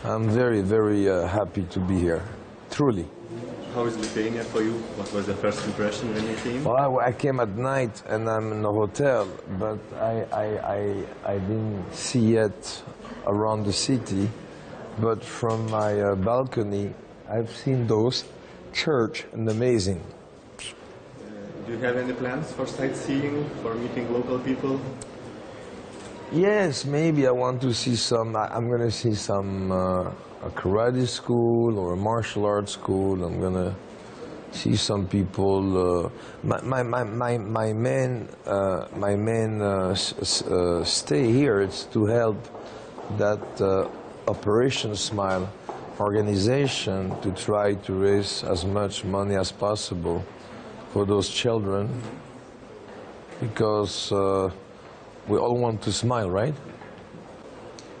I'm very, very happy to be here, truly. How is Lithuania for you? What was the first impression when you came? Well, I came at night and I'm in a hotel, but I didn't see yet around the city. But from my balcony, I've seen those church and amazing. Do you have any plans for sightseeing, for meeting local people? Yes, maybe I want to see some. I'm going to see some a karate school or a martial arts school. I'm going to see some people. My main stay here is to help that Operation Smile organization to try to raise as much money as possible for those children, because we all want to smile, right?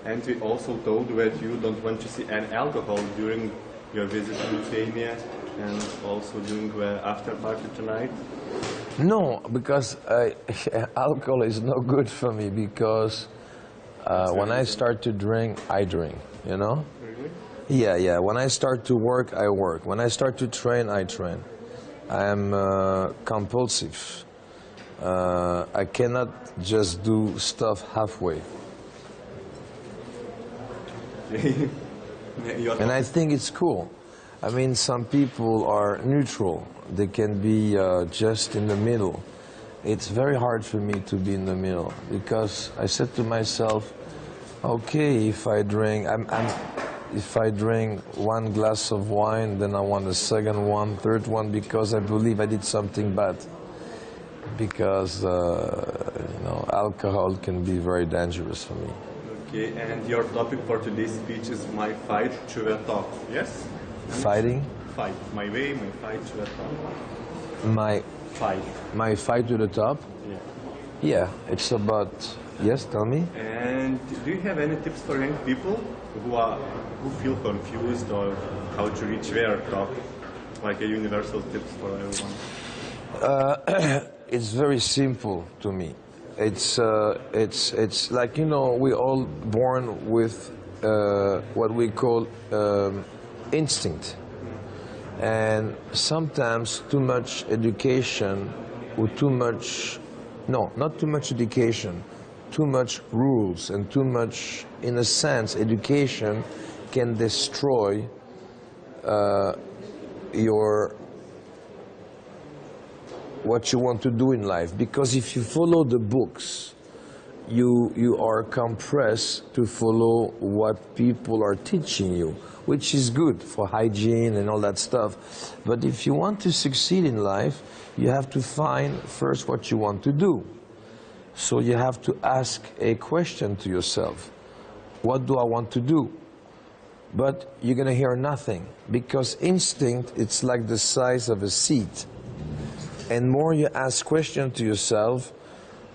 And we also told that you don't want to see any alcohol during your visit to Lithuania and also during the after party tonight. No, because alcohol is no good for me, because when I start to drink, I drink, you know? Really? Yeah. When I start to work, I work. When I start to train, I train. I am compulsive. I cannot just do stuff halfway. And I think it's cool. I mean, some people are neutral. They can be just in the middle. It's very hard for me to be in the middle, because I said to myself, okay, if I drink one glass of wine, then I want a second one, third one, because I believe I did something bad. Because you know, alcohol can be very dangerous for me. Okay, and your topic for today's speech is my fight to the top. Yes? Fighting? Fight. My way, my fight to the top. My Fight. My fight to the top? Yeah. Yeah, it's about. Yes, tell me. And do you have any tips for young people who feel confused or how to reach their top? Like a universal tips for everyone? It's very simple to me. It's like, you know, we all born with what we call instinct, and sometimes too much education or too much, no, not too much education, too much rules and too much, in a sense, education can destroy what you want to do in life. Because if you follow the books, you are compressed to follow what people are teaching you, which is good for hygiene and all that stuff. But if you want to succeed in life, you have to find first what you want to do. So you have to ask a question to yourself. What do I want to do? But you're going to hear nothing, because instinct, it's like the size of a seed. And more you ask questions to yourself,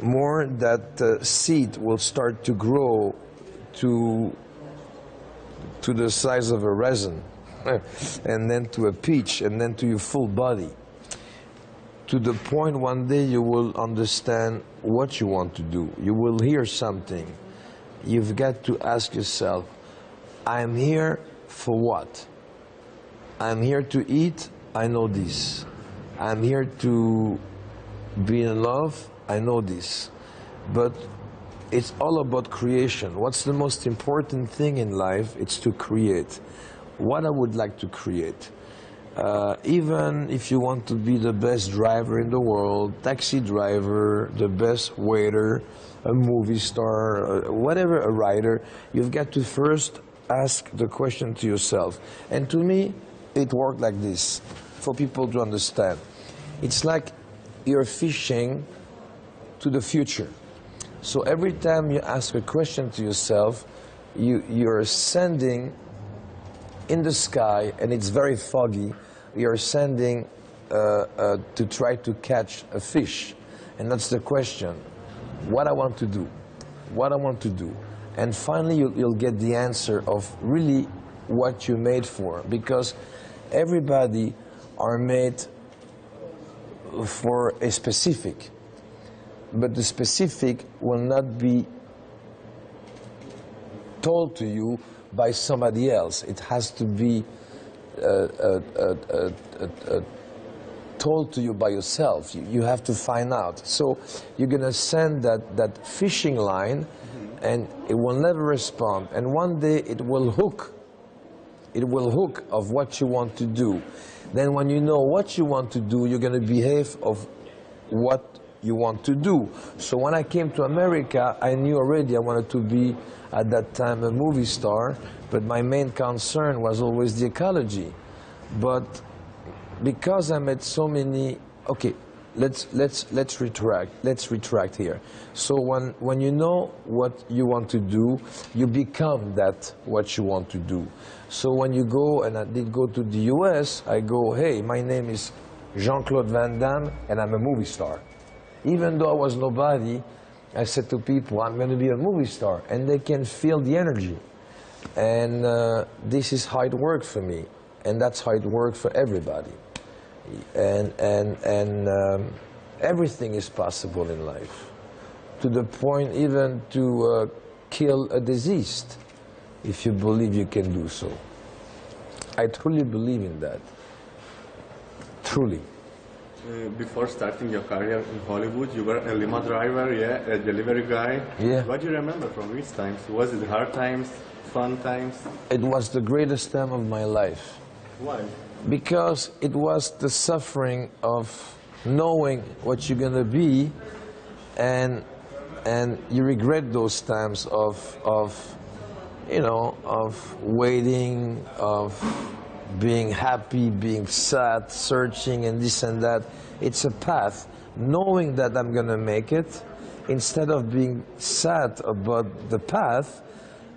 more that seed will start to grow to the size of a raisin, and then to a peach, and then to your full body. To the point one day you will understand what you want to do. You will hear something. You've got to ask yourself, I'm here for what? I'm here to eat, I know this. I'm here to be in love, I know this. But it's all about creation. What's the most important thing in life? It's to create. What I would like to create. Even if you want to be the best driver in the world, taxi driver, the best waiter, a movie star, whatever, a writer, you've got to first ask the question to yourself. And to me, it worked like this, for people to understand. It's like you're fishing to the future. So every time you ask a question to yourself, you're sending in the sky, and it's very foggy, you're sending to try to catch a fish. And that's the question. What I want to do. What I want to do. And finally you'll get the answer of really what you're made for. Because everybody are made for a specific. But the specific will not be told to you by somebody else. It has to be told to you by yourself. You have to find out. So you're going to send that fishing line, and it will never respond. And one day it will hook. It will hook of what you want to do. Then when you know what you want to do, you're going to behave of what you want to do. So when I came to America, I knew already I wanted to be, at that time, a movie star, but my main concern was always the ecology. But because I met so many, okay, let's retract here. So when you know what you want to do, you become that what you want to do. So when you go, and I did go to the US, I go, hey, my name is Jean-Claude Van Damme, and I'm a movie star. Even though I was nobody, I said to people, I'm going to be a movie star, and they can feel the energy. And this is how it worked for me, and that's how it worked for everybody. And everything is possible in life, to the point even to kill a deceased, if you believe you can do so. I truly believe in that, truly. Before starting your career in Hollywood, you were a limo driver, yeah, a delivery guy. Yeah. What do you remember from these times? Was it hard times, fun times? It was the greatest time of my life. Why? Because it was the suffering of knowing what you're going to be, and you regret those times of you know, of waiting, of being happy, being sad, searching, and this and that. It's a path. Knowing that I'm going to make it, instead of being sad about the path,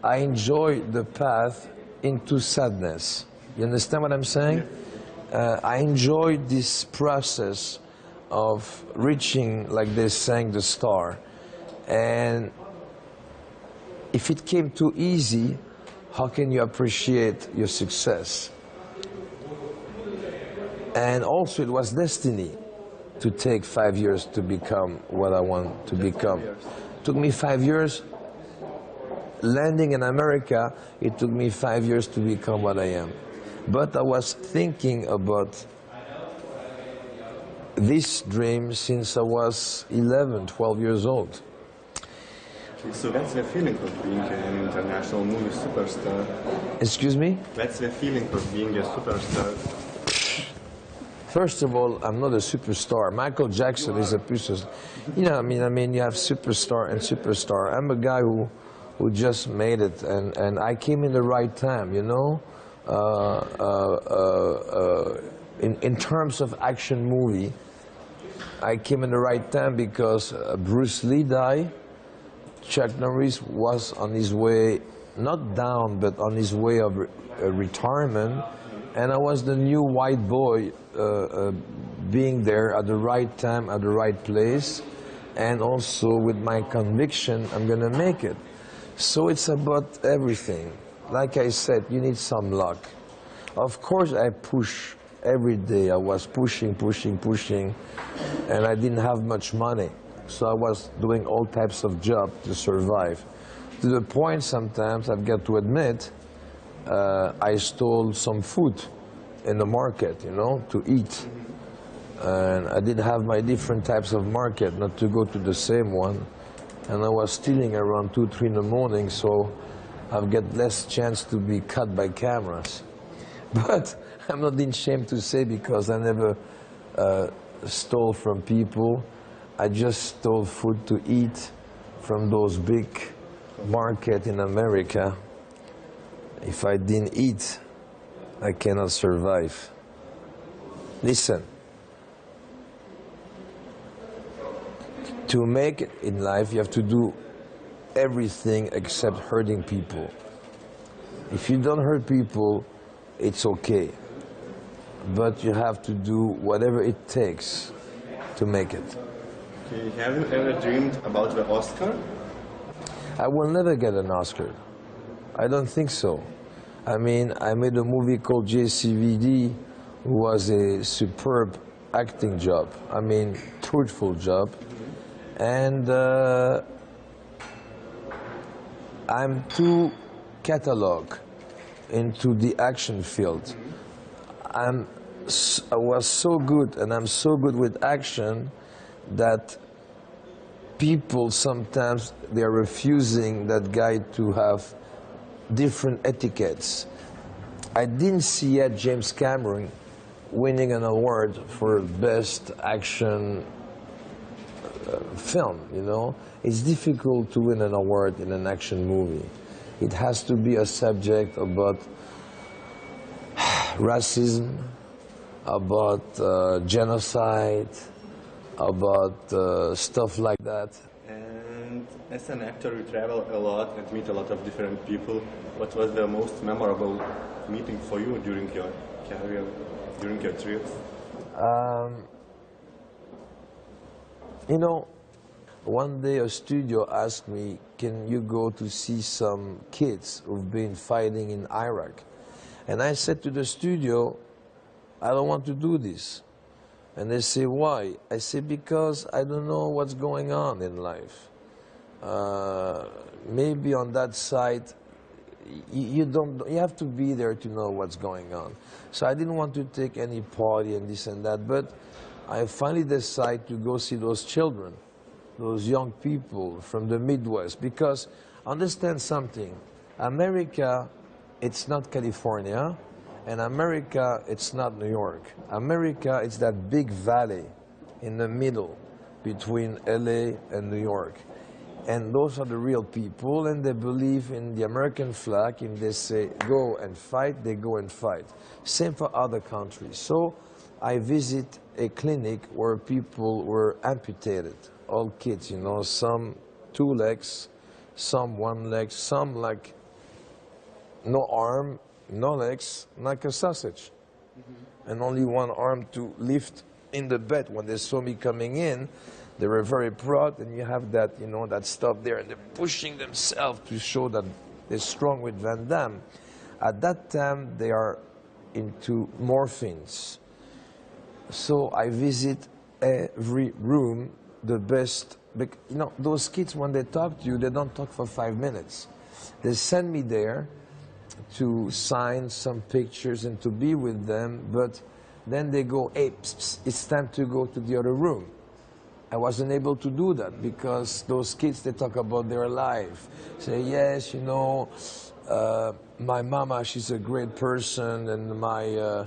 I enjoy the path into sadness. You understand what I'm saying? I enjoy this process of reaching, like they're saying, the star. And if it came too easy, how can you appreciate your success? And also, it was destiny to take 5 years to become what I want to become. It took me 5 years. Landing in America, it took me 5 years to become what I am. But I was thinking about this dream since I was 11, 12 years old. So that's the feeling of being an international movie superstar. Excuse me? That's the feeling of being a superstar. First of all, I'm not a superstar. Michael Jackson is a superstar. You know, I mean, you have superstar and superstar. I'm a guy who just made it, and I came in the right time, you know? In terms of action movie, I came in the right time because Bruce Lee died. Chuck Norris was on his way, not down, but on his way of retirement. And I was the new white boy being there at the right time, at the right place. And also with my conviction, I'm going to make it. So it's about everything. Like I said, you need some luck. Of course, I push every day. I was pushing, and I didn't have much money. So I was doing all types of jobs to survive. To the point sometimes, I've got to admit, I stole some food in the market, you know, to eat. And I did have my different types of market, not to go to the same one. And I was stealing around 2, 3 in the morning, so I've got less chance to be caught by cameras. But I'm not ashamed to say, because I never stole from people. I just stole food to eat from those big markets in America. If I didn't eat, I cannot survive. Listen, to make it in life, you have to do everything except hurting people. If you don't hurt people, it's okay. But you have to do whatever it takes to make it. Okay. Have you ever dreamed about the Oscar? I will never get an Oscar. I don't think so. I mean, I made a movie called JCVD, who was a superb acting job. I mean, truthful job. And I'm too catalog into the action field. I was so good, and I'm so good with action that people sometimes they are refusing that guy to have different etiquettes. I didn't see yet James Cameron winning an award for best action film, you know. It's difficult to win an award in an action movie. It has to be a subject about racism, about genocide, about stuff like that. And as an actor, you travel a lot and meet a lot of different people. What was the most memorable meeting for you during your career, during your trips? You know, one day a studio asked me, can you go to see some kids who've been fighting in Iraq? And I said to the studio, I don't want to do this. And they say, why? I say, because I don't know what's going on in life. Maybe on that side, you have to be there to know what's going on. So I didn't want to take any party and this and that, but I finally decided to go see those children, those young people from the Midwest, because understand something, America, it's not California, and America, it's not New York. America, it's that big valley in the middle between LA and New York. And those are the real people, and they believe in the American flag. If they say, go and fight, they go and fight. Same for other countries. So I visit a clinic where people were amputated, all kids, you know, some 2 legs, some 1 leg, some like no arm, no legs, like a sausage, and only 1 arm to lift in the bed. When they saw me coming in, they were very proud, and you have that, you know, that stuff there, and they're pushing themselves to show that they're strong with Van Damme. At that time, they are into morphines. So I visit every room, the best, you know, those kids, when they talk to you, they don't talk for 5 minutes. They send me there to sign some pictures and to be with them, but then they go, hey, psst, psst, it's time to go to the other room. I wasn't able to do that because those kids, they talk about their life. Say, yes, you know, my mama, she's a great person, and my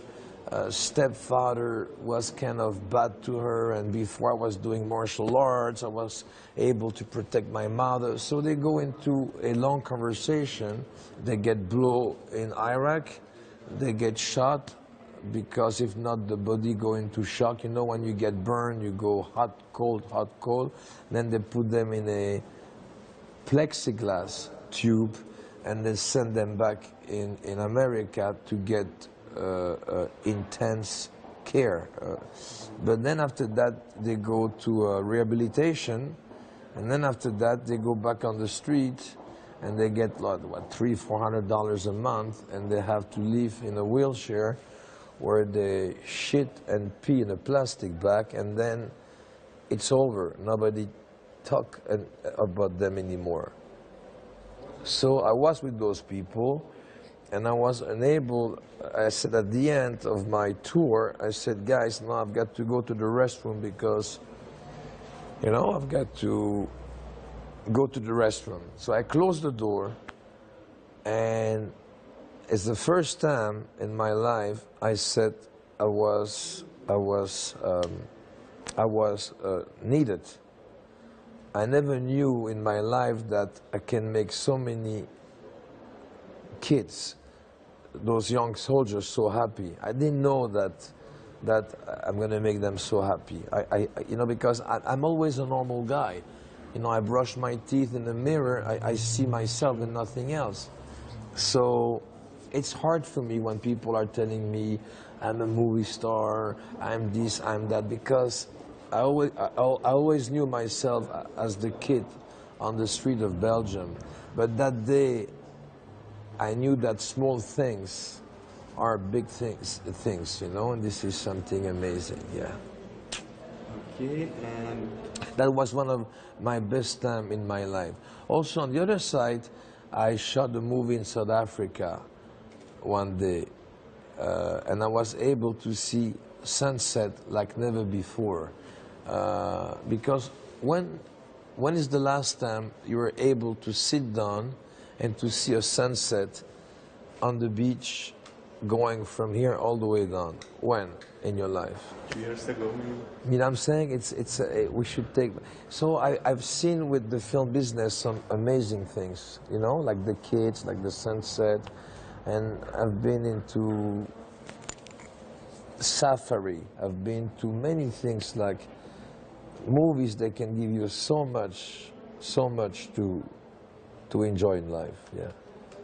stepfather was kind of bad to her, and before I was doing martial arts, I was able to protect my mother. So they go into a long conversation. They get blown in Iraq, they get shot, because if not, the body go into shock. You know, when you get burned, you go hot, cold. Then they put them in a plexiglass tube, and they send them back in America to get intense care. But then after that, they go to rehabilitation, and then after that, they go back on the street, and they get what, $300-400 a month, and they have to live in a wheelchair, where they shit and pee in a plastic bag, and then it's over. Nobody talk about them anymore. So I was with those people, and I was unable, I said at the end of my tour, I said, guys, now I've got to go to the restroom because, you know, I've got to go to the restroom. So I closed the door, and it's the first time in my life I said I was needed. I never knew in my life that I can make so many kids, those young soldiers, so happy. I didn't know that I'm going to make them so happy. You know, because I'm always a normal guy. You know, I brush my teeth in the mirror. I see myself and nothing else. So it's hard for me when people are telling me I'm a movie star, I'm this, I'm that, because I always knew myself as the kid on the street of Belgium. But that day, I knew that small things are big things, you know, and this is something amazing, yeah. Okay, and that was one of my best time in my life. Also, on the other side, I shot a movie in South Africa. one day, and I was able to see sunset like never before. Because when is the last time you were able to sit down and to see a sunset on the beach going from here all the way down? When in your life? 2 years ago, maybe. You know what I'm saying? We should take. So I've seen with the film business some amazing things, you know, like the kids, like the sunset, and I've been into safari. I've been to many things like movies that can give you so much to enjoy in life. Yeah,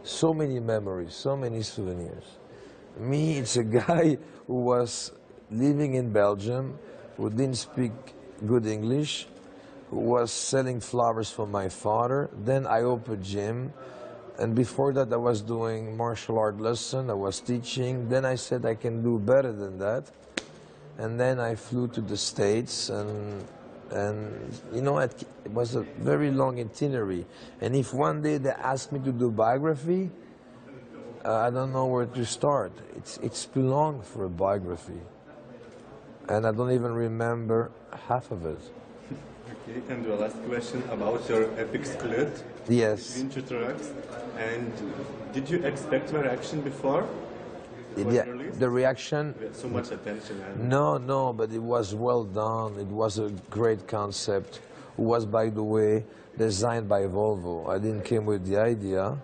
so many memories, so many souvenirs. Me, it's a guy who was living in Belgium, who didn't speak good English, who was selling flowers for my father. Then I opened a gym, and before that I was doing martial art lesson, I was teaching. Then I said I can do better than that. And then I flew to the States, and you know, it was a very long itinerary. And if one day they ask me to do biography, I don't know where to start. It's too long for a biography. And I don't even remember half of it. Okay, and the last question about your epic split Yes. between two tracks. And did you expect the reaction before? The reaction? We had so much attention. And No, but it was well done. It was a great concept. It was, by the way, designed by Volvo. I didn't come with the idea.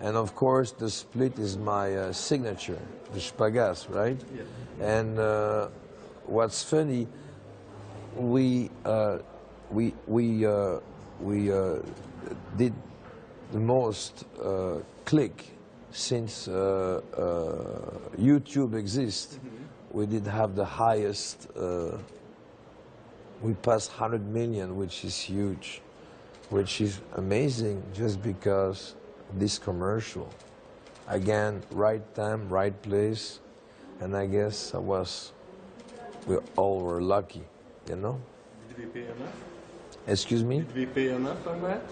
And of course, the split is my signature, the Spagas, right? Yeah. And what's funny, we did the most click since YouTube exists. We did have the highest. We passed 100 million, which is huge, which is amazing, just because this commercial. Again, right time, right place, and I guess we all were lucky, you know? Did we pay enough? Excuse me? Did we pay enough on that?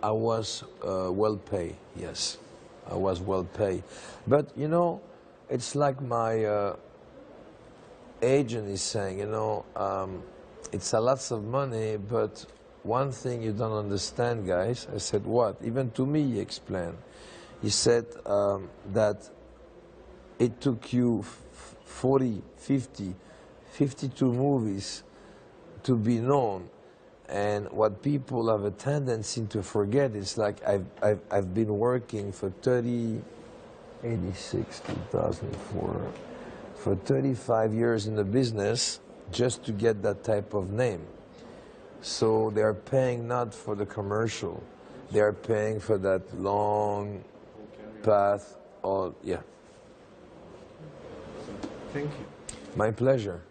I was well paid, yes. I was well paid. But, you know, it's like my agent is saying, you know, it's a lots of money, but one thing you don't understand, guys. I said, what? Even to me, he explained. He said that it took you 40, 50, 52 movies to be known. And what people have a tendency to forget is like I've been working for 86, 2004, for 35 years in the business just to get that type of name. So they are paying not for the commercial, they are paying for that long path. Or yeah. Thank you. My pleasure.